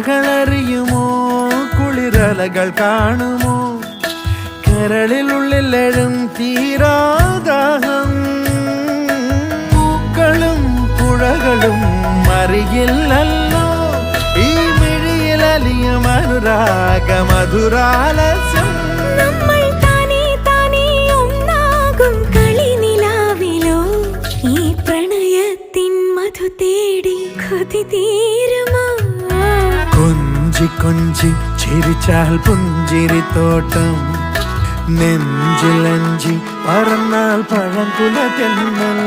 കളറിയുമോ കുളിരലകൾ കാണുമോ കരളിലുള്ളിലെഴും തീരാദാഹം പൂക്കളും പുഴകളും അറിയില്ലല്ലോ ഈ മിഴിയിലലിയും അനുരാഗ മധുരാലസ്യം നമ്മൾ താനേ താനേ ഒന്നാകും കളിനിലാവിലോ ഈ പ്രണയത്തിൻ മധു തേടി കൊതി തീരുമോ കൊഞ്ചി കൊഞ്ചി ചിരിച്ചാൽ പുഞ്ചിരിത്തോട്ടം നെഞ്ചിലഞ്ചി പറന്നാൽ പഴംകുല തെന്നൽ